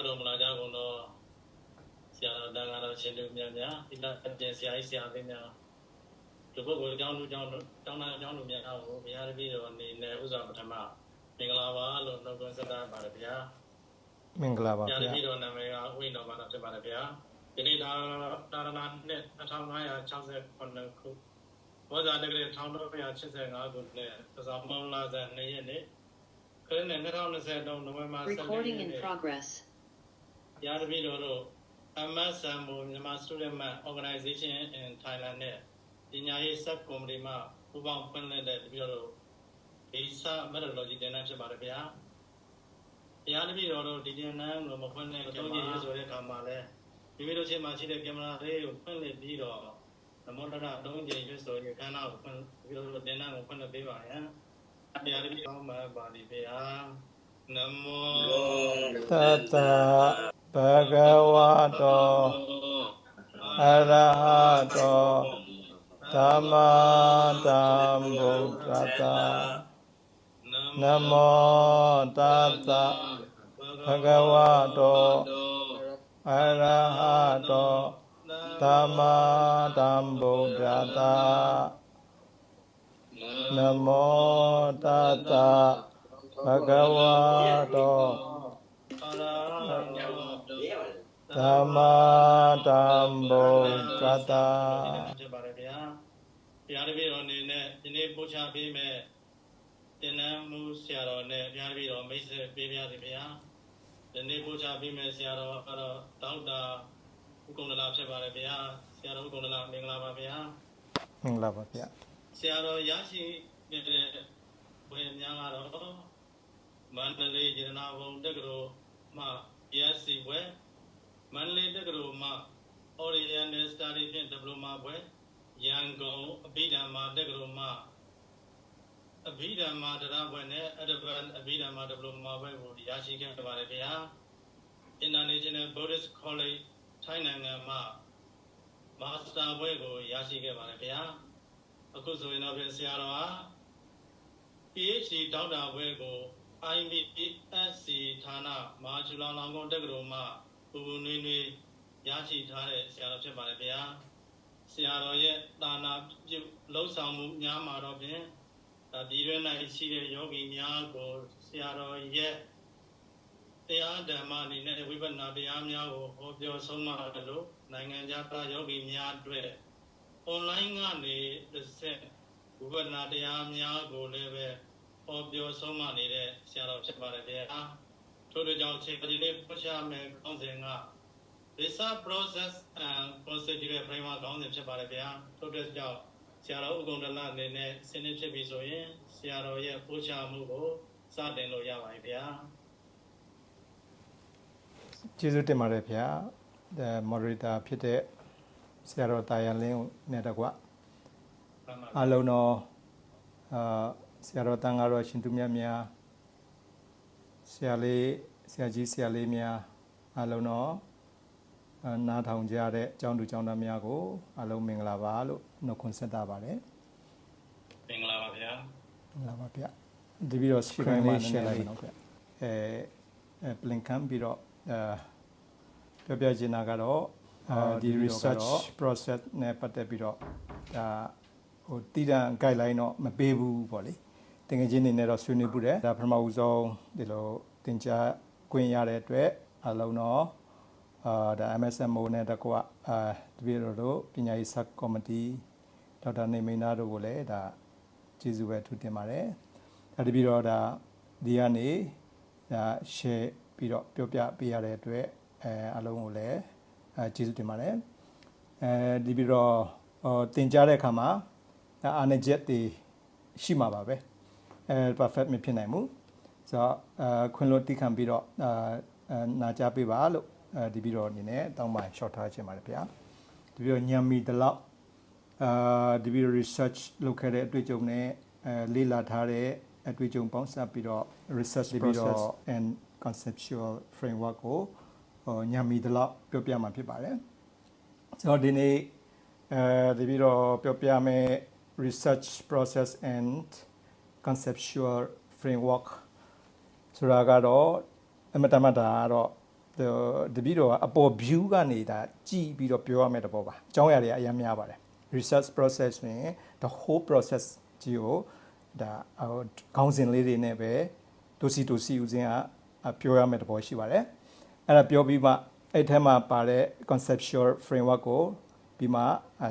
တော်မူလာကြကုန်သောဆရာတော်တန်ခါတော်ရှင်တို့များများဒီလားအပြင်ဆရာကြီးဆရာလေးများဒီပုဂ္ဂိုလ်အကြောင်းလူကြောင်းတောင်းတာအကြောင်းလူများကိုဘုရားတပည့်တော်အနေနဲ့ဥစ္စာပထမမင်္ဂလာပါလို့နှုတ်ခွန်းဆက်တာပါတယ်ဗျာမင်္ဂလာပါဗျာဆရာတပည့်တော်နာမည်ကဝိဏ္ဏဘာသာဖြစ်ပါတယ်ဗျာဒီနေ့တာရဏနှစ်2568ခုဘောဇာတက္ကရာ1985ခုနဲ့သဇာမောင်လာဇန်2ရက်နေ့ခရစ်နှစ်2023နိုဝင်ဘာ17ရက်နေ့ Recording in progress ဆရာတပည့်တော်တို့MSMO မြန်မာ Student Organization in Thailand နဲ့ပညာရေး Sub Committee မှာပူးပေါင်းဖွင့်လှစ်တဲ့တပည့်တော်တို့ Visa Methodology သင်တန်းဖြစ်ပါတယ်ဗျာ။တရားတပည့်တော်တို့ဒီသင်တန်းကိုမဖွင့်တဲ့သုံးကြည့်ရဆိုတဲ့အခါမှာလည်းမိမိတို့ချင်းမှာရှိတဲ့ကင်မရာလေးကိုဖွင့်လှစ်ပြီးတော့သမုဒ္ဒရာသုံးကြည့်ရဆိုတဲ့ခန္ဓာကိုဖွင့်ပြီးတော့သင်တန်းကိုဖွင့်လှစ်ပေးပါရန်။တရားတပည့်တော်မှာပါလိဗျာ။နမော တတဘဂဝတောအရဟတောသမ္မာသမ္ဗုဒ္ဓတ္တနမောတတဘဂဝတောအရဟတောသမ္မာသမ္ဗုဒ္ဓတ္တနမောတတဘဂဝတောသမ္မာသမ္ဗုဒ္ဓတ္တဖြစ်ပါတယ်ဗျာ။ဘုရားတပည့်တော်အနေနဲ့ဒီနေ့ပို့ချပေးမယ်သင်တန်းမှုဆရာတော်နဲ့ဘုရားတပည့်တော်မိတ်ဆက်ပေးပါစီဗျာ။ဒီနေ့ပို့ချပေးမယ်ဆရာတော်ကတော့ဒေါက်တာဥက္ကုဏလာဖြစ်ပါတယ်ဗျာ။ဆရာတော်ဥက္ကုဏလာမင်္ဂလာပါဗျာ။မင်္ဂလာပါဗျာ။ဆရာတော်ရရှိတဲ့ဘယ်များကတော့မန္တလေးရတနာဘုံတက္ကသိုလ်မှ BSc ဘွဲမန္တလေးတက္ကသိုလ်မှ Oriental Study ဖြင့် Diploma ဘွဲရန်ကုန်အဘိဓမ္မာတက္ကသိုလ်မှအဘိဓမ္မာတရားဘွဲနဲ့ Advanced အဘိဓမ္မာ Diploma ဘွဲကိုရရှိခဲ့ပါတယ်ဗျာ International Buddhist College ထိုင်းနိုင်ငံမှ Master ဘွဲကိုရရှိခဲ့ပါတယ်ဗျာအခုဆိုရင်တော့ဆရာတော်ဟာ PhD ဒေါက်တာဘွဲကို IBSC ဌာနမဟာချူလောင်လောင်ကုန်းတက္ကသိုလ်မှပူပူနွေးနွေးရရှိထားတဲ့ဆရာတော်ဖြစ်ပါတယ်ဗျာဆရာတော်ရဲ့သာနာပြုလှုပ်ဆောင်မှုများမှာတော့ဖြင့်ဒီတွင်၌ရှိတဲ့ယောဂီများကိုဆရာတော်ရဲ့တရားဓမ္မအနေနဲ့ဝိပဿနာတရားများကိုဟောပြောဆုံးမလို့နိုင်ငံခြားသားယောဂီများအတွက် online ကနေတစ်ဆက်ဝိပဿနာတရားများကိုလည်းပဲဟောပြောဆုံးမနေတဲ့ဆရာတော်ဖြစ်ပါတယ်ဗျာထို့ကြောင့်အခြေအနေလေးပို့ချမယ်ကောင်းစဉ်က Research Process and Procedural Framework ကောင်းစဉ်ဖြစ်ပါတယ်ဗျာထို့ကြောင့်ဆရာတော်ဥက္ကုဏလအနေနဲ့ဆင်းနေဖြစ်ပြီဆိုရင်ဆရာတော်ရဲ့ပို့ချမှုကိုစတင်လို့ရပါပြီဗျာကျေးဇူးတင်ပါတယ်ဗျာ moderator ဖြစ်တဲ့ဆရာတော်တာယာလင်းနဲ့တကွအားလုံးတော့ဆရာတော်တန်ခါတော်ရှင်သူမြတ်များဆရာကြီးဆရာလေးများအားလုံးတော့နားထောင်ကြတဲ့အကြောင်းသူကျောင်းသားများကိုအားလုံးမင်္ဂလာပါလို့နှုတ်ခွန်းဆက်တာပါတယ်မင်္ဂလာပါဗျာမင်္ဂလာပါဗျဒီပြီးတော့ screen လေး share လိုက်တော့ဗျplan ပြီးတော့ပြောပြချင်တာကတော့ဒီ research process နဲ့ပတ်သက်ပြီးတော့ဒါဟိုတည်တံ guideline တော့မပေးဘူးပေါ့လေတကယ်ချင်းနေနဲ့တော့ဆွေးနွေးမှုတယ်ဒါပထမဦးဆုံးဒီလိုသင်ကြားခွင့်ရတဲ့အတွက်အလုံးတော့ဒါ MSMO နဲ့တကွတပည့်တော်တို့ပညာရေး Sub Committee ဒေါက်တာနေမိန်နာတို့ကိုလည်းဒါကျေးဇူးပဲထူးတင်ပါတယ်ဒါတပည့်တော်ဒါဒီကနေဒါ share ပြီးတော့ပြောပြပေးရတဲ့အတွက်အလုံးကိုလည်းကျေးဇူးတင်ပါတယ်ဒီပြီးတော့သင်ကြားတဲ့အခါမှာအားနည်းချက်တွေရှိမှာပါပဲperfect မဖြစ်နိုင်ဘူးဆိုတော့ခွင့်လွှတ်တိခံပြီးတော့နာကြားပေးပါလို့ဒီပြီးတော့အနေနဲ့တောင်းပန် short ထားခြင်းပါတယ်ဗျာဒီပြီးတော့ညံမီတလောက်ဒီပြီးတော့ research လုပ်ခဲ့တဲ့အတွေ့အကြုံနဲ့လေ့လာထားတဲ့အတွေ့အကြုံပေါင်းစပ်ပြီးတော့ research process and conceptual framework ကိုညံမီတလောက်ပြောပြမှာဖြစ်ပါတယ်ဆိုတော့ဒီနေ့ဒီပြီးတော့ပြောပြမယ် research process and conceptual framework ဆိုတာကတော့အမတမတာကတော့ the video အပေါ် view ကနေဒါကြည့်ပြီးတော့ပြောရမယ့်တဘောပါအကြောင်းအရာတွေအများများပါတယ် research process ဆိုရင် the whole process ကြီးကိုဒါခေါင်းစဉ်လေးတွေနဲ့ပဲတိုစီဦးစင်းကပြောရမယ့်တဘောရှိပါတယ်အဲ့ဒါပြောပြီးမှအဲ့ထဲမှာပါတဲ့ conceptual framework ကိုပြီးမှ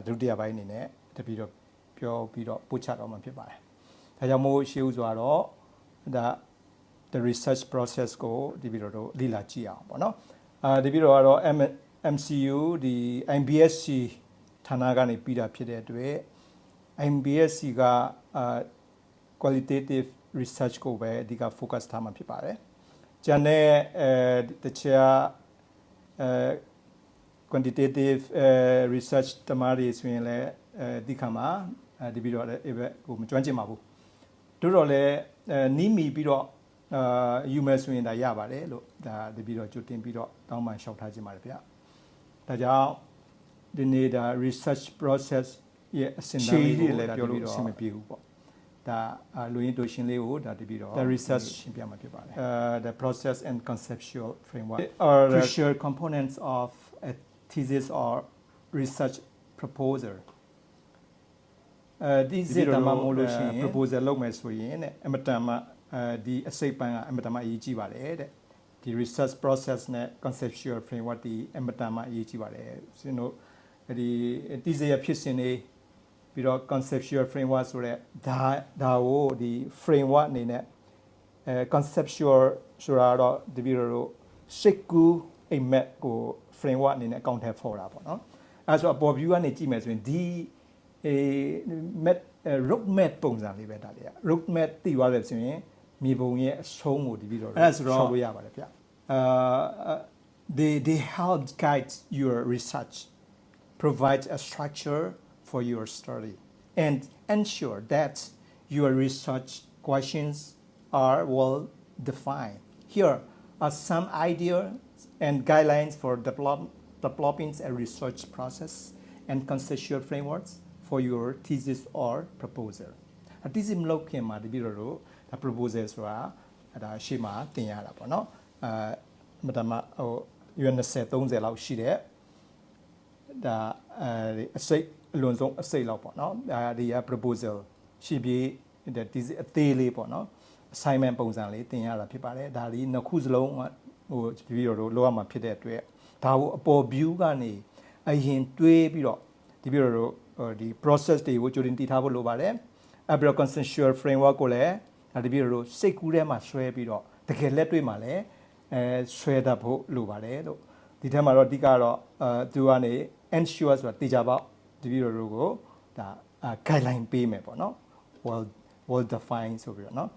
ဒုတိယပိုင်းအနေနဲ့တပြီးတော့ပြောပြီးတော့ပို့ချတော့မှာဖြစ်ပါတယ်ဒါကြောင့်မို့ရှေ့ဦးစွာတော့ဒါ the research process ကိုဒီပြီးတော့လေ့လာကြည့်အောင်ပေါ့နော်ဒီပြီးတော့ကတော့ MCU ဒီ MBSC ဌာနကနေပြီးတာဖြစ်တဲ့အတွက် MBSC ကqualitative research ကိုပဲအဓိက focus ထားမှာဖြစ်ပါတယ်ကျန်တဲ့တခြားquantitative research တမားတွေဆိုရင်လည်းဒီခါမှာဒီပြီးတော့လည်းကိုမကျွမ်းကျင်ပါဘူးတို့တော့လည်းနီးမီပြီးတော့ယူမယ်ဆိုရင်ဒါရပါတယ်လို့ဒါဒီပြီးတော့ကြိုတင်ပြီးတော့တောင်းပန်လျှောက်ထားခြင်းပါတယ်ဗျဒါကြောင့်ဒီနေ့ဒါ research process ရဲ့အစဉ်အလာလေးကိုလည်းပြောလို့အဆင်မပြေဘူးပေါ့ဒါလူရင်းတို့ရှင်းလေးကိုဒါတပြီးတော့ the research ရှင်းပြမှာဖြစ်ပါတယ်the process and conceptual framework are crucial components of a thesis or research proposal ဒီစစ်တမ်းမို့လို့ရှိရင် proposal လုပ်မယ်ဆိုရင်အမတန်မှဒီအစိပ်ပန်းကအမတန်မှအရေးကြီးပါတယ်တဲ့ဒီ research process နဲ့ conceptual framework ဒီအမတန်မှအရေးကြီးပါတယ်စင်တို့ဒီတိစရဖြစ်စဉ်တွေပြီးတော့ conceptual framework ဆိုတဲ့ဒါကိုဒီ framework အနေနဲ့conceptual ဆိုတာတော့ဒီပြီးတော့စိတ်ကူးအိမ်မက်ကို framework အနေနဲ့အကောင့်ထဲဖော်တာပေါ့နော်အဲဆိုအပေါ် view ကနေကြည့်မယ်ဆိုရင်ဒီroad map ပုံစံလေးပဲဒါလေးက road map တည်သွားတယ်ဆိုရင်မြေပုံရဲ့အဆုံးကိုဒီပြီးတော့အဲ့ဒါဆိုတော့ရှောက်လို့ရပါတယ်ဗျthey help guide your research provide a structure for your study and ensure that your research questions are well defined here are some ideas and guidelines for developing a research process and conceptual frameworks for your thesis or proposal အတိအမလောက်ခင်မှာတပြီးတော့ဒါ proposal ဆိုတာဒါရှေ့မှာတင်ရတာပေါ့နော်မတမဟို UNC 30လောက်ရှိတဲ့ဒါအစိတ်အလွန်ဆုံးအစိတ်လောက်ပေါ့နော်ဒါဒီ proposal ရှိပြီးဒီအသေးလေးပေါ့နော် assignment ပုံစံလေးတင်ရတာဖြစ်ပါတယ်ဒါဒီနှစ်ခုစလုံးဟိုတပြီးတော့လောက်ရမှာဖြစ်တဲ့အတွက်ဒါကိုအပေါ် view ကနေအရင်တွေးပြီးတော့ဒီပြီးတော့ဒီ process တွေကိုကြိုတင်တည်ထားဖို့လိုပါတယ်အပြီးတော့ conceptual framework ကိုလည်းဒီပြီးတော့စိတ်ကူးထဲမှာဆွဲပြီးတော့တကယ်လက်တွေ့မှာလည်းဆွဲတတ်ဖို့လိုပါတယ်လို့ဒီထဲမှာတော့အဓိကတော့သူကနေ ensure ဆိုတာတေချာပေါက်ဒီပြီးတော့ကိုဒါ guideline ပေးမယ်ပေါ့နော် well defined ဆိုပြီးတော့เนาะ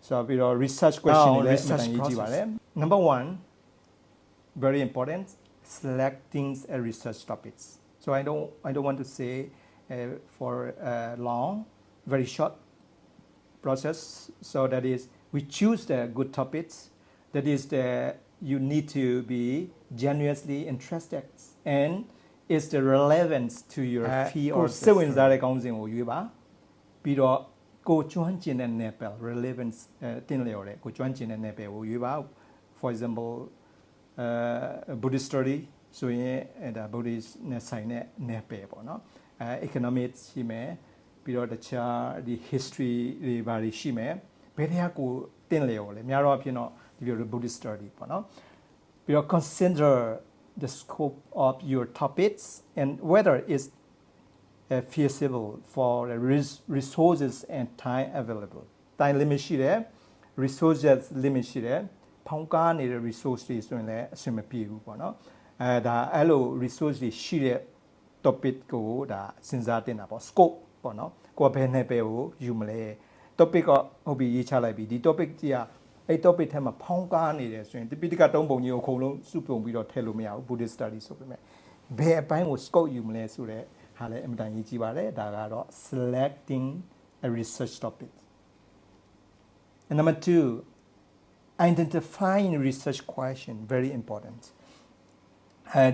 ဆိုပြီးတော့ research question တွေလည်းအမှန်တန်ရေးကြည့်ပါတယ် number 1 very important selecting a research topics so I don't want to say for long very short process so that is we choose the good topics that is the you need to be genuinely interested and is the relevance to your field or စိတ်ဝင်စားတဲ့ခေါင်းစဉ်ကိုရွေးပါပြီးတော့ကိုကျွမ်းကျင်တဲ့ level relevance တင်လျော်တဲ့ကိုကျွမ်းကျင်တဲ့ level ကိုရွေးပါ for example Buddhist study ဆိုရင်ဒါ Buddhist နဲ့ဆိုင်တဲ့ level ပေါ့နော်economics ရှိမယ်ပြီးတော့တခြားဒီ history တွေဘာတွေရှိမယ်ဘယ်တရားကိုတင်လျော်လဲများတော့အဖြစ်တော့ဒီလို Buddhist study ပေါ့နော်ပြီးတော့ consider the scope of your topics and whether it's feasible for the resources and time available time limit ရှိတယ် resources limit ရှိတယ်ဖောင်းကားနေတဲ့ resource တွေဆိုရင်လည်းအဆင်မပြေဘူးပေါ့နော်ဒါအဲ့လို resource တွေရှိတဲ့ topic ကိုဒါစဉ်းစားတင်တာပေါ့ scope ပေါ့နော်ကိုယ်ဘယ်နဲ့ပဲကိုယူမလဲ topic ကဟုတ်ပြီရေးချလိုက်ပြီဒီ topic ကြီးကအဲ့ topic ထဲမှာဖောင်းကားနေတယ်ဆိုရင်တိပိဋကတုံးပုံကြီးကိုအကုန်လုံးစုပုံပြီးတော့ထည့်လို့မရဘူး Buddhist study ဆိုပေမဲ့ဘယ်အပိုင်းကို scope ယူမလဲဆိုတော့ဟာလည်းအမှန်တန်ရေးကြည့်ပါတယ်ဒါကတော့ selecting a research topic and number 2 identifying research question very important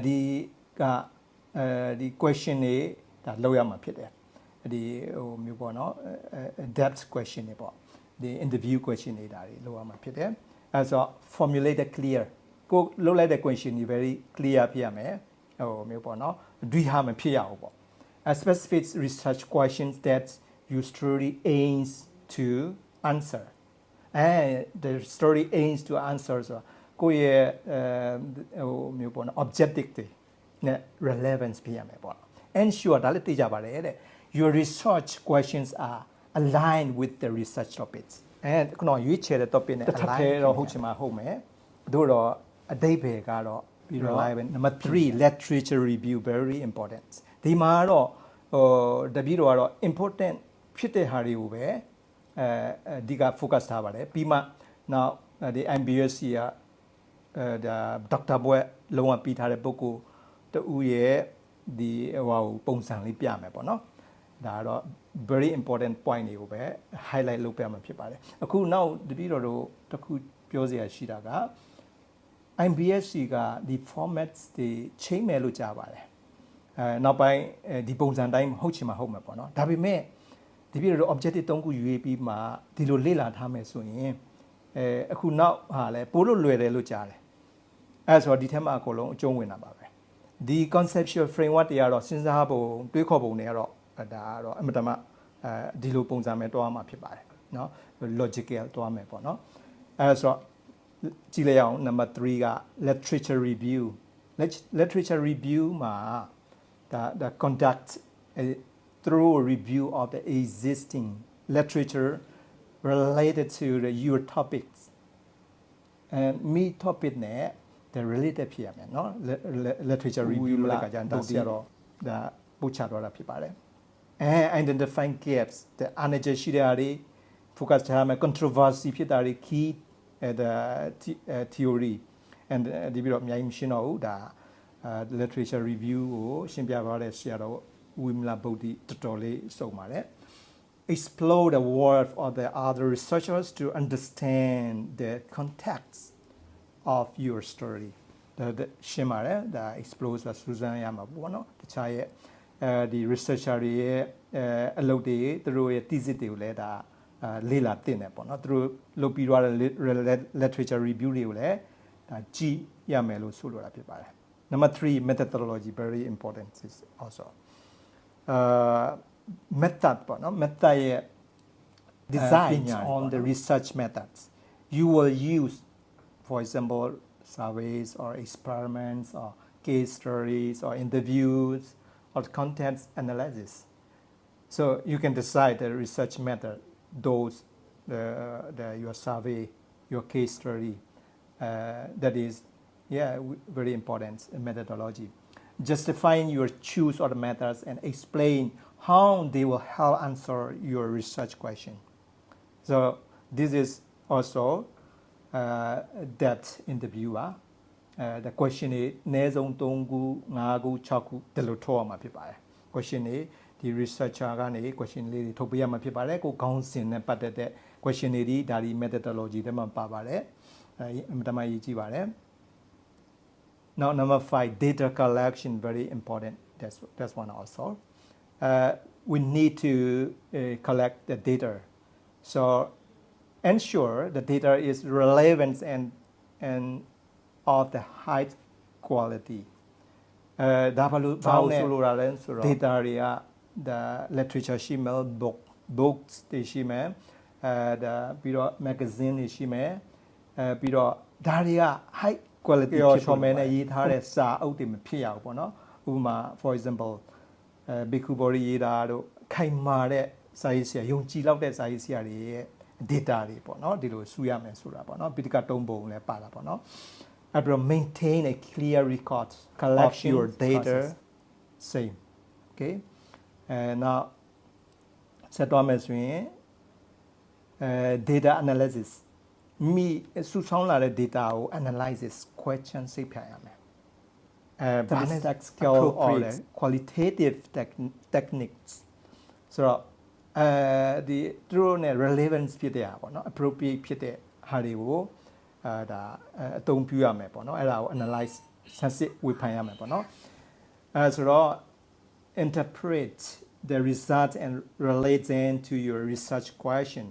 ဒီ question တွေဒါလောက်ရမှာဖြစ်တယ်ဒီဟိုမျိုးပေါ့နော် depth question တွေပေါ့ဒီ interview question တွေဒါတွေလောက်ရမှာဖြစ်တယ်အဲဆို formulate clear ကိုလုပ်လိုက်တဲ့ question ကြီး very clear ဖြစ်ရမယ်ဟိုမျိုးပေါ့နော်ဒွိဟာမဖြစ်ရဘူးပေါ့ a specific research questions that your story aims to answer and the story aims to answer ဆိုတော့ကိုယ့်ရဲ့ဟိုမျိုးပေါ့နော် objective တွေနဲ့ relevance ဖြစ်ရမယ်ပေါ့ ensure ဒါလည်းသိကြပါတယ်တဲ့ your research questions are aligned with the research topics and ခုနရွေးချယ်တဲ့ topic နဲ့ align တော့ဟုတ်ချင်မှာဟုတ်မယ်တို့တော့အဓိပ္ပာယ်ကတော့ပြီးတော့ number 3 literature review very important ဒီမှာတော့ဟိုတပည့်တော်ကတော့ important ဖြစ်တဲ့ဟာတွေကိုပဲအဓိက focus ထားပါတယ်ပြီးမှနောက်ဒီ MBSC ကဒါဒေါက်တာဘွဲ့လုံးဝပြီးထားတဲ့ပုဂ္ဂိုလ်တူရဲ့ဒီဟိုပုံစံလေးပြမယ်ပေါ့နော်ဒါကတော့ very important point တွေကိုပဲ highlight လုပ်ပြမှာဖြစ်ပါတယ်အခုနောက်တပည့်တော်တို့တခုပြောစရာရှိတာက MBSC ကဒီ formats တွေ change မယ်လို့ကြားပါတယ်နောက်ပိုင်းဒီပုံစံတိုင်းဟုတ်ချင်မှာဟုတ်မှာပေါ့နော်ဒါပေမဲ့ဒီပြည့်တော့ objective 3ခုယူပြီးမှဒီလိုလေ့လာထားမယ်ဆိုရင်အခုနောက်ဟာလဲပို့လို့လွယ်တယ်လို့ကြားတယ်အဲဆိုတော့ဒီထက်မှအကုန်လုံးအကျုံးဝင်တာပါပဲဒီ conceptual framework တွေကတော့စဉ်းစားပုံတွေးခေါ်ပုံတွေကတော့ဒါကတော့အမတမဒီလိုပုံစံမဲ့တွားမှာဖြစ်ပါတယ်เนาะ logical တွားမယ်ပေါ့เนาะအဲဆိုတော့ကြည့်လိုက်အောင် number 3က literature review literature review မှာthe conduct a thorough review of the existing literature related to your topics and me topic နဲ့ the related ဖြစ်ရမယ်เนาะ literature review လို့ကကြတာဆရာတော့ဒါပို့ချတော့တာဖြစ်ပါတယ် and identifying gaps the energy ရှိတဲ့အားတွေ focus ထားမယ် controversy ဖြစ်တာတွေ key the theory and ဒီပြီးတော့အများကြီးမရှင်းတော့ဘူးဒါ literature review ကိုရှင်းပြပါတဲ့ဆရာတော်ဝိမလဗုဒ္ဓတော်တော်လေးစုံပါတယ် explore the work of the other researchers to understand the context of your story ဒါရှင်းပါတယ်ဒါ explore ဆိုတာစူးစမ်းရမှာပေါ့နော်တခြားရဲ့ဒီ researcher တွေရဲ့အလုပ်တွေသူတို့ရဲ့ thesis တွေကိုလည်းဒါလေ့လာသင့်တယ်ပေါ့နော်သူတို့လုပ်ပြီးတော့ literature review တွေကိုလည်းဒါကြည့်ရမယ်လို့ဆိုလိုတာဖြစ်ပါတယ် number 3 methodology very important is also method ပေါ့နော် method ရဲ့ design on the research methods you will use for example surveys or experiments or case studies or interviews or content analysis so you can decide the research method those your survey your case study that is very important methodology justifying your choose of the methods and explain how they will help answer your research question so this is also that interviewer the question တွေအနည်းဆုံး3ခု5ခု6ခုဒီလိုထုတ်ရမှာဖြစ်ပါတယ် question တွေဒီ researcher ကနေ question လေးတွေထုတ်ပေးရမှာဖြစ်ပါတယ်ကိုခေါင်းစဉ်နဲ့ပတ်သက်တဲ့ question တွေဒါဒီ methodology တွေမှာပါပါတယ်အမှန်တမ်းရေးကြည့်ပါတယ် now number 5 data collection very important that's one also we need to collect the data so ensure the data is relevant and of the high quality ဒါဘာလို့ဆိုလိုတာလဲဆိုတော့ data တွေက the literature ရှိမယ် books တွေရှိမယ်ဒါပြီးတော့ magazine တွေရှိမယ်ပြီးတော့ဒါတွေက high quality ဖြစ်ဖို့နဲ့ရေးထားတဲ့စာအုပ်တွေမဖြစ်ရဘူးပေါ့နော်ဥပမာ for example ဘီကူဘော်ရီရေးတာတို့ခိုင်မာတဲ့စာရေးဆရာယုံကြည်လောက်တဲ့စာရေးဆရာတွေရဲ့ data တွေပေါ့နော်ဒီလိုစုရမယ်ဆိုတာပေါ့နော်ပိဋကတုံးပုံလည်းပါတာပေါ့နော်အဲ့တော့ maintain a clear record collect your data same okay and now ဆက်သွားမယ်ဆိုရင်data analysis မိစုဆောင်းလာတဲ့ data ကို analysis question စိတ်ဖြတ်ရမယ်business skill or qualitative techniques ဆိုတော့ဒီသူတို့ ਨੇ relevance ဖြစ်တဲ့ဟာပေါ့နော် appropriate ဖြစ်တဲ့ဟာတွေကိုဒါအသုံးပြုရမယ်ပေါ့နော်အဲ့ဒါကို analyze ဆန်းစစ်ဝေဖန်ရမယ်ပေါ့နော်ဆိုတော့ interpret the result and relate them to your research question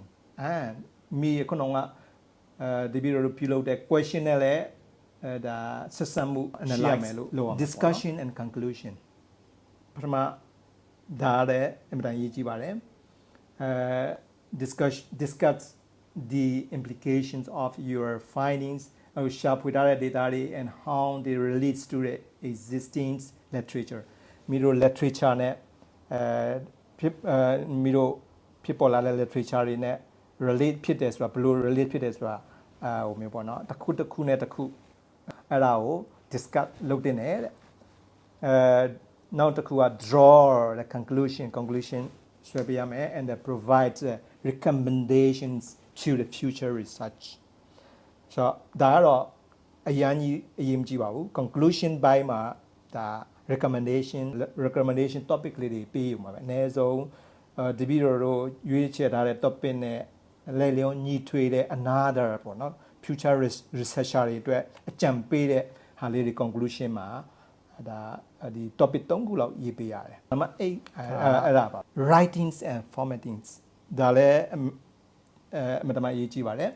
and မိခုနကဒီပြီးတော့ပြုလုပ်တဲ့ question နဲ့လည်း ဒါဆက်ဆံမှု analyze လုပ်ရမှာ discussion and conclusion ပထမဒါလည်းအမှန်တန်ရေးကြည့်ပါတယ်discuss the implications of your findings share ဖွေထားတဲ့ data တွေ and how they relates to the existing literature မိတို့ literature နဲ့မိတို့ဖြစ်ပေါ်လာတဲ့ literature တွေနဲ့ relate ဖြစ်တယ်ဆိုတာဘယ်လို relate ဖြစ်တယ်ဆိုတာဟိုမျိုးပေါ့နော်တစ်ခုနဲ့တစ်ခုအဲ့ဒါကို discuss လုပ်တင်တယ်တဲ့နောက်တစ်ခုက draw the conclusion ဆွဲပြရမယ် and provide recommendations to the future research ဆိုတော့ဒါကတော့အရင်ကြည့်ပါဘူး conclusion ဘိုင်းမှာဒါ recommendation topic လေးတွေပေးယူမှာပဲအနည်းဆုံးတပည့်တော်တို့ရွေးချယ်ထားတဲ့ topic နဲ့လဲလျောညီထွေတဲ့ another ပေါ့နော် future researcher တွေအတွက်အကြံပေးတဲ့ဟာလေးတွေ conclusion မှာဒါဒီ topic 3ခုလောက်ရေးပေးရတယ်နံပါတ်8အဲ့ဒါပါ writings and formattings ဒါလည်းအမှန်တမ်းရေးကြည့်ပါတယ်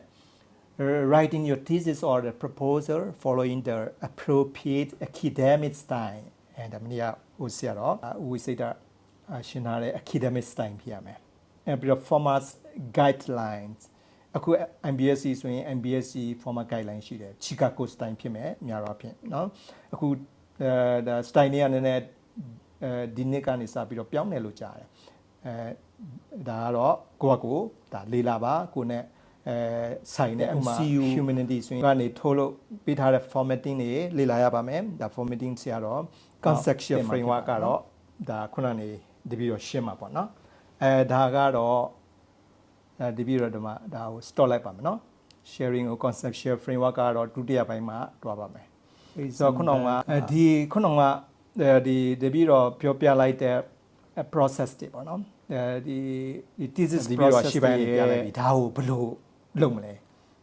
writing your thesis or the proposal following the appropriate academic style and ဒါမင်းကဟိုဆရာတော့ဝိစိတ်တာရှင်းထားတဲ့ academic style ဖြစ်ရမယ်and ပြီးတော့ format guidelines အခု MBSc ဆိုရင် MBSc format guideline ရှိတယ် Chicago style ဖြစ်မယ်များတော့ဖြစ်เนาะအခုဒါ style တွေကနည်းနည်းဒီနှစ်ကနေစပြီးတော့ပြောင်းတယ်လို့ကြားတယ်ဒါကတော့ကိုဒါလေးလာပါကိုနဲ့ဆိုင်တဲ့ဥမာ humanity ဆိုရင်ကနေထိုးလို့ပေးထားတဲ့ formatting တွေလေ့လာရပါမယ်ဒါ formatting ဆရာတော့ conceptual framework ကတော့ဒါခုနနေတပြီးတော့ရှင်းမှာပေါ့နော်ဒါကတော့တပြီးတော့ဒီမှာဒါကို stop လိုက်ပါမယ်နော် sharing ကို conceptual framework ကတော့ဒုတိယပိုင်းမှာတွားပါမယ်ဆိုတော့ခုနကဒီတပြီးတော့ပြောပြလိုက်တဲ့ process တွေပေါ့နော်ဒီ thesis process ရှိပိုင်းပြလိုက်ပြီဒါကိုဘယ်လိုလုပ်မလဲ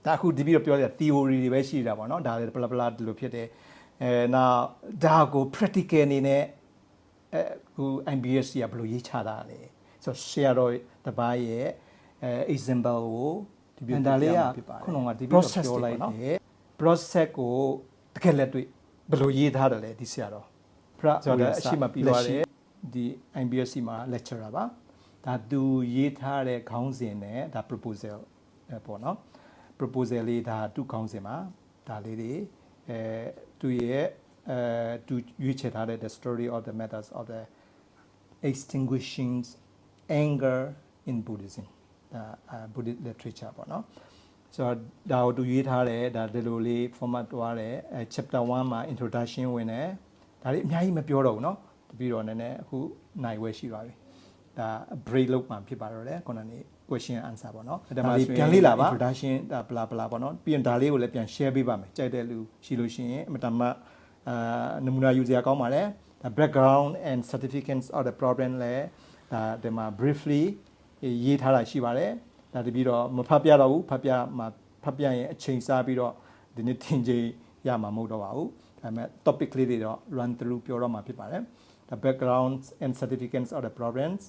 ဒါအခုဒီပြီးတော့ပြောတဲ့ theory တွေပဲရှိတာပေါ့နော်ဒါလည်း bla bla ဒီလိုဖြစ်တယ်နောက်ဒါကို practical အနေနဲ့အခု MBSc ကဘယ်လိုရေးချတာလဲဆိုတော့ share တော့တပိုင်းရဲ့ example ကိုဒီပြီးဒါလေးကခုနကဒီပြီးတော့ပြောလိုက်တယ် process ကိုတကယ်လက်တွေ့ဘယ်လိုရေးထားတယ်လဲဒီဆရာတော်ဆိုတော့အရှိမပြီးသွားတယ်ဒီ MBSc မှာ lecturer ပါဒါသူရေးထားတဲ့ခေါင်းစဉ်နဲ့ဒါ proposal ပေါ့နော် proposal လေးဒါသူ့ခေါင်းစဉ်မှာဒါလေးတွေသူရဲ့သူရွေးချယ်ထားတဲ့ the story of the methods of the extinguishing anger in Buddhism ဒါ Buddhist literature ပေါ့နော်ဆိုတော့ဒါကိုသူရေးထားတယ်ဒါဒီလိုလေး format တွားတယ် chapter 1မှာ introduction ဝင်တယ်ဒါလေးအများကြီးမပြောတော့ဘူးเนาะတပြီးတော့နည်းနည်းအခုနိုင်ဝဲရှိပါပြီဒါ break လုပ်မှဖြစ်ပါတော့တယ်ခုနကနေ question answer ပေါ့เนาะဒါမှပြန်လေ့လာပါ introduction ဒါ bla bla ပေါ့เนาะပြီးရင်ဒါလေးကိုလည်းပြန် share ပေးပါမယ်ကြိုက်တဲ့လူရှိလို့ရှိရင်အမတမနမူနာယူစရာကောင်းပါတယ်ဒါ background and significance of the problem လဲဒါဒီမှာ briefly ရေးထားတာရှိပါတယ်ဒါတပြီးတော့မဖတ်ပြတော့ဘူးဖတ်ပြရင်အချိန်စားပြီးတော့ဒီနေ့သင်ချိန်ရမှာမဟုတ်တော့ပါဘူးဒါပေမဲ့ topic လေးတွေတော့ run through ပြောတော့မှာဖြစ်ပါတယ် the background and significance of the problems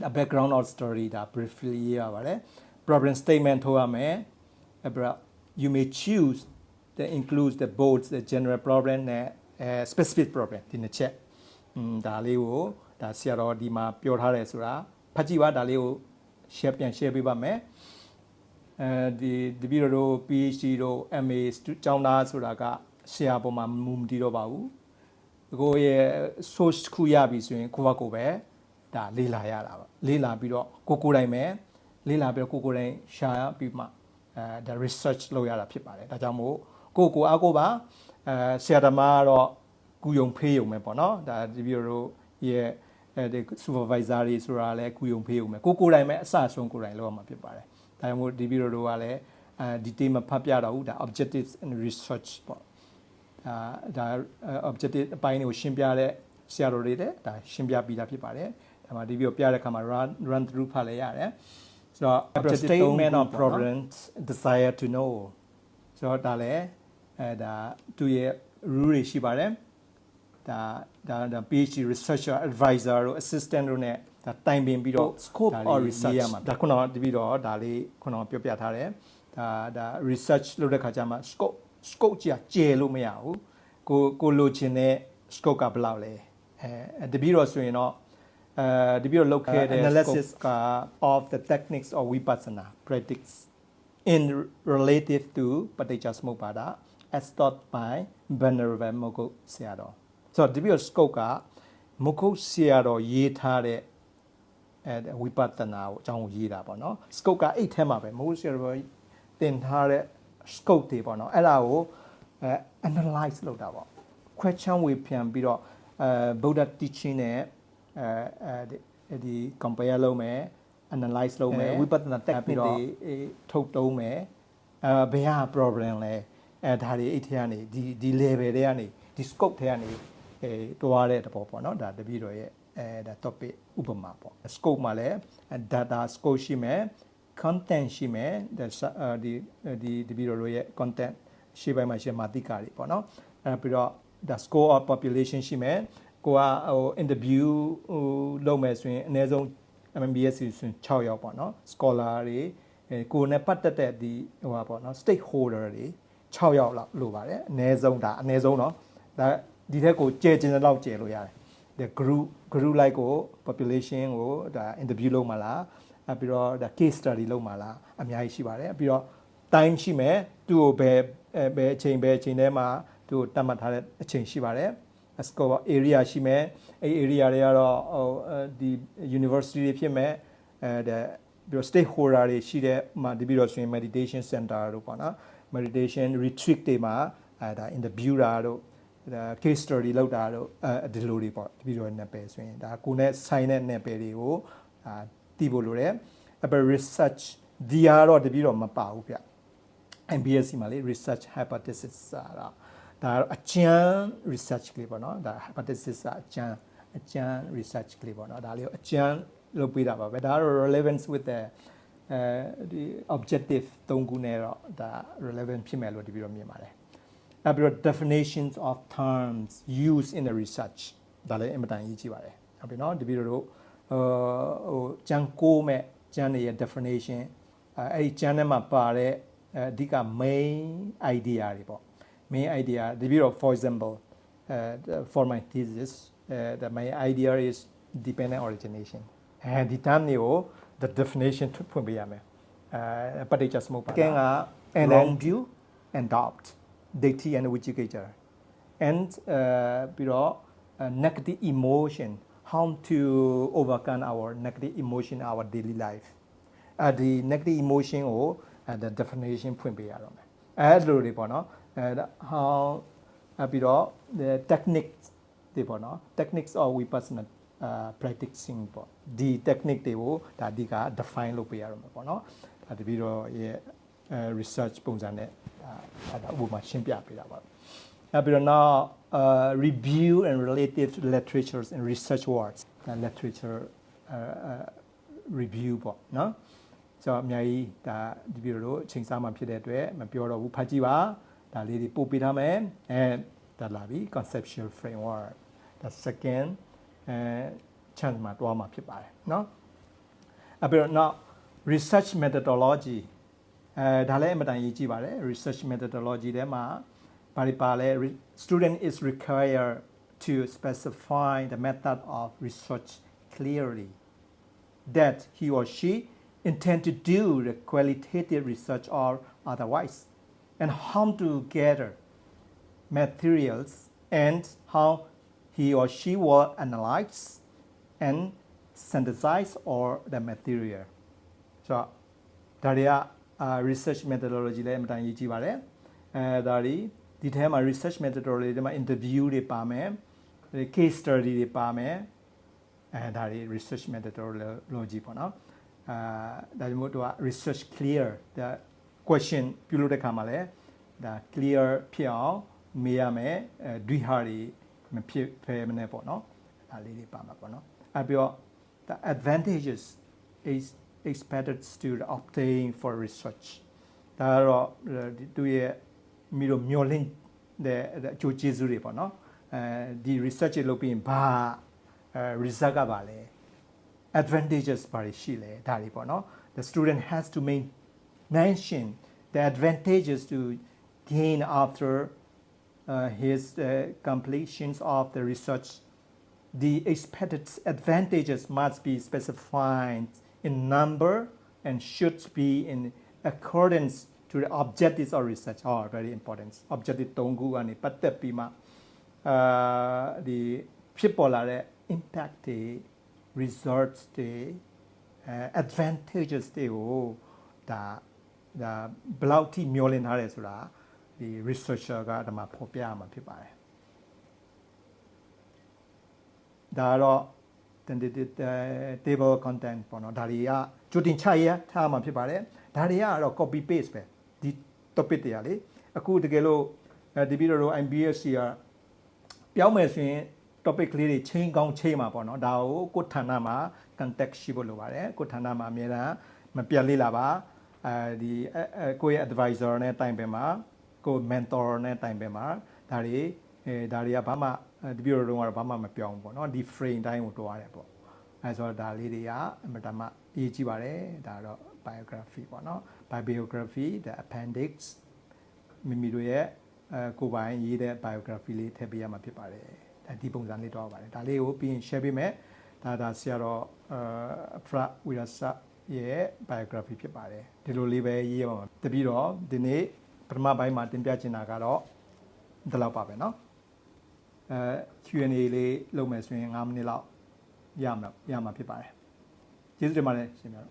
the background of story ဒါ briefly ရေးရပါတယ် problem statement ထိုးရမယ် about you may choose that includes the both the general problem နဲ့ specific problem ဒီနှစ်ချက်ဒါလေးကိုဒါဆရာတော်ဒီမှာပြောထားတယ်ဆိုတာဖတ်ကြည့်ပါဒါလေးကို share ပေးပါမယ်ဒီပြီးတော့ PhD တို့ MA ကျောင်းသားဆိုတာကဆရာပေါ်မှာမူမတည်တော့ပါဘူးကိုရဲ့ source ခုရပြီဆိုရင်ကိုပဲဒါလေ့လာရတာပါလေ့လာပြီးတော့ကိုတိုင်းပဲလေ့လာပြီးတော့ကိုတိုင်းရှာပြီးမှဒါ research လုပ်ရတာဖြစ်ပါတယ်ဒါကြောင့်မို့ကိုအားကိုပါဆရာသမားကတော့ကုယုံဖေးယုံပဲပေါ့နော်ဒါဒီပြီးတော့ရဲ့ဒီ supervisor တွေဆိုတာလည်းကုယုံဖေးယုံပဲကိုတိုင်းပဲအစဆုံးကိုတိုင်းလောက်မှာဖြစ်ပါတယ်ဒါကြောင့်မို့ဒီပြီးတော့ကလည်းဒီ team မဖတ်ပြတော့ဘူးဒါ objectives and research ပေါ့ဒါ objective အပိုင်းတွေကိုရှင်းပြတဲ့ဆရာတော်တွေတဲ့ဒါရှင်းပြပြီးသားဖြစ်ပါတယ်ဒါမှဒီပြီးတော့ပြတဲ့အခါမှာ run through ဖတ်လဲရတယ်ဆိုတော့ statement of problems desire to know ဆိုတော့ဒါလည်းဒါသူရဲ့ rule တွေရှိပါတယ်ဒါ PhD researcher advisor တို့ assistant တို့ ਨੇ ဒါတိုင်ပင်ပြီးတော့ scope or research ရမှာဒါခုနကတပြီးတော့ဒါလေးခုနကပြောပြထားတယ်ဒါ research လုပ်တဲ့ခါကျမှ scope ကြီးကျယ်လို့မရဘူးကိုလိုချင်တဲ့ scope ကဘယ်လောက်လဲတပည့်တော်ဆိုရင်တော့တပည့်တော်လုပ်ခဲ့တဲ့ analysis of the techniques of vipassana practice in relative to Paticca Samuppada as taught by Venerable Mogul ဆရာတော်ဆိုတော့တပည့်တော် scope ကမဂုတ်ဆရာတော်ရေးထားတဲ့ဝိပဿနာကိုအကြောင်းကိုရေးတာပေါ့နော် scope ကအဲ့ထဲမှာပဲမဂုတ်ဆရာတော်တင်ထားတဲ့ scope တွေပေါ့နော်အဲ့ဒါကိုanalyze လုပ်တာပေါ့ခွဲခြမ်းဝေဖန်ပြီးတော့ဗုဒ္ဓ teaching နဲ့ဒီ compare လုပ်မယ် analyze လုပ်မယ်ဝိပဿနာ technique တွေထုတ်သုံးမယ်ဘယ်ဟာ problem လဲဒါတွေအဲ့ထဲကနေဒီ level တွေကနေဒီ scope ထဲကနေတွားတဲ့တဘောပေါ့နော်ဒါတပည့်တော်ရဲ့ဒါ topic ဥပမာပေါ့ scope မှာလည်း data scope ရှိမယ် content ရှိမယ်ဒီတပည့်တော်ရဲ့ content ရှေ့ပိုင်းမှာရှင်းမာတိကာတွေပေါ့နော်ပြီးတော့ the score of population ရှိမယ်ကိုကinterview လုပ်မယ်ဆိုရင်အနည်းဆုံး MBS ဆိုရင်6ယောက်ပေါ့နော် scholar တွေကိုနဲ့ပတ်သက်တဲ့ဒီပေါ့နော် stakeholder တွေ6ယောက်လောက်လိုပါတယ်အနည်းဆုံးဒါအနည်းဆုံးเนาะဒါဒီထက်ကိုကျဲကျင်တဲ့လောက်ကျဲလို့ရတယ်ဒီ group like ကို population ကိုဒါ interview လုပ်မှာလားပြီးတော့ဒါ case study လုပ်မှာလားအများကြီးရှိပါတယ်ပြီးတော့ time ရှိမယ်သူ့ကိုဘယ်အချိန်ထဲမှာသူ့ကိုတတ်မှတ်ထားတဲ့အချိန်ရှိပါတယ် scope area ရှိမယ်အဲ့ area တွေကတော့ဒီ university တွေဖြစ်မယ်ပြီးတော့ stakeholder တွေရှိတဲ့မှာဒီပြီးတော့ဆိုရင် meditation center တို့ပေါ့နော် meditation retreat တွေမှာဒါ interview တာတို့ဒါ case study လောက်တာတို့ဒီလိုတွေပေါ့ပြီးတော့ နယ်ဆိုရင်ဒါကိုနဲ့ဆိုင်တဲ့နယ်ပယ်တွေကိုတည်ဖို့လိုတယ် about research ဒီကတော့တပြီးတော့မပါဘူးဗျ MBSc မှာလေ research hypothesis ဆိုတာဒါအကျဉ်း research ကလေးပေါ့နော်ဒါ hypothesis ကအကျဉ်း research ကလေးပေါ့နော်ဒါလေးကိုအကျဉ်းလုပ်ပေးတာပါပဲဒါကတော့ relevance with the ဒီ objective 3ခုနဲ့တော့ဒါ relevant ဖြစ်မယ်လို့တပြီးတော့မြင်ပါတယ်နောက်ပြီးတော့ definitions of terms used in the research ဒါလည်းအင်မတန်ရေးကြည့်ပါတယ်ဟုတ်ပြီနော်တပြီးတော့ကျန်ကိုမဲ့ကျန်ရဲ့ definition အဲ့ဒီကျန်ထဲမှာပါတဲ့အဓိက main idea တွေပေါ့ main idea ဒီပြီးတော့ for example for my thesis the main idea is dependent origination and the term တွေကို the definition ဖွင့်ပေးရမယ်Paticca Samuppada ကဲက wrong view and doubt deity and vijikicha and ပြီးတော့ negative emotion how to overcome our negative emotion in our daily life ဒီ negative emotion ကို the definition ဖွင့်ပေးရတော့မယ်အဲ့လိုတွေပေါ့နော်how ပြီးတော့ the techniques တွေပေါ့နော် techniques of vipassana practicing ပေါ့ဒီ technique တွေကိုဒါအဓိက define လုပ်ပေးရတော့မှာပေါ့နော်ဒါတပြီးတော့ရဲ့ research ပုံစံနဲ့ဒါဥပမာရှင်းပြပေးတာပါနောက်ပြီးတော့နောက် review and relative literatures and research works literature review ပေါ့နော်ဆိုတော့အများကြီးဒါဒီပြီးတော့အချိန်စားမှဖြစ်တဲ့အတွက်မပြောတော့ဘူးဖတ်ကြည့်ပါဒါလေးတွေပို့ပေးထားမယ်ဒါလာပြီ conceptual framework ဒါ second chance မှာတွားမှာဖြစ်ပါတယ်เนาะအပြီးတော့နောက် research methodology ဒါလည်းအမှန်တန်ရေးကြည့်ပါတယ် research methodology ထဲမှာဘာတွေပါလဲ student is required to specify the method of research clearly that he or she intend to do the qualitative research or otherwise and how to gather materials and how he or she will analyze and synthesize all the material ဆိုတော့ဒါတွေကresearch methodology လည်းအမှန်တန်ရေးကြည့်ပါတယ်ဒါဒီထဲမှာ research methodology တွေမှာ interview တွေပါမယ် case study တွေပါမယ်ဒါတွေ research methodology ပေါ့နော်ဒါကြောင့်မို့သူက research clear ဒါ question ပြုလုပ်တဲ့ခါမှာလည်းဒါ clear ဖြစ်အောင်မေးရမယ်ဒွိဟာတွေမဖြစ်ဖဲမနဲ့ပေါ့နော်ဒါလေးတွေပါမှာပေါ့နော်ပြီးတော့ the advantages is expected to obtain for research ဒါတော့သူရဲ့မိတို့မျောလင့်တဲ့အကျိုးကျေးဇူးတွေပေါ့နော်ဒီ research တွေလုပ်ပြီးရင်ဘာ result ကပါလဲ advantages ဘာတွေရှိလဲဒါတွေပေါ့နော် the student has to mention the advantages to gained after his completions of the research, the expected advantages must be specified in number and should be in accordance to the objectives of research. Oh, very important. Objective 3ခုကနေပတ်သက်ပြီးမှဒီဖြစ်ပေါ်လာတဲ့ impact တွေ results တွေ advantages တွေကိုဒါဘယ်လောက်ထိမျှော်လင့်ထားတယ်ဆိုတာဒီ researcher ကဒါမှဖော်ပြရမှာဖြစ်ပါတယ်ဒါတော့ table content ပေါ့နော်ဒါတွေကကြိုတင်ချရထားမှာဖြစ်ပါတယ်ဒါတွေကတော့ copy paste ပဲဒီ topic တွေကလေအခုတကယ်လို့ဒီပြီးတော့ MBSC ကပြောင်းမယ်ဆိုရင် topic ကလေးတွေ chain ကောင်း chain မှာပေါ့နော်ဒါကိုကိုယ်ဌာနမှာ contact ရှိဖို့လိုပါတယ်ကိုယ်ဌာနမှာအများအားမပြတ်လေးလာပါဒီကိုယ့်ရဲ့ advisor နဲ့တိုင်ပင်မှာကိုယ် mentor နဲ့တိုင်ပင်မှာဒါတွေကဘာမှဒီပြီးတော့ဘာမှမပြောင်းဘူးပေါ့နော်ဒီ frame တိုင်းကိုတွားရတယ်ပေါ့အဲဆိုတော့ဒါလေးတွေကအမှန်တမ်းအရေးကြီးပါတယ်ဒါတော့ biography ပေါ့နော် biography the appendix မိမိတို့ရဲ့ကိုယ်ပိုင်ရေးတဲ့ biography လေးထည့်ပေးရမှာဖြစ်ပါတယ်ဒီပုံစံလေးတွားပါတယ်ဒါလေးကိုပြီးရင် share ပေးမယ်ဒါဆရာတော်ဖရဝိရစရဲ့ biography ဖြစ်ပါတယ်ဒီလိုလေးပဲရေးရပါမယ်တပြီးတော့ဒီနေ့ပထမပိုင်းမှာတင်ပြချင်တာကတော့ဒီလောက်ပါပဲเนาะQ&A လေးလုပ်မယ်ဆိုရင်5မိနစ်လောက်ရမှာဖြစ်ပါတယ်ကျေးဇူးတင်ပါတယ်ရှင်များ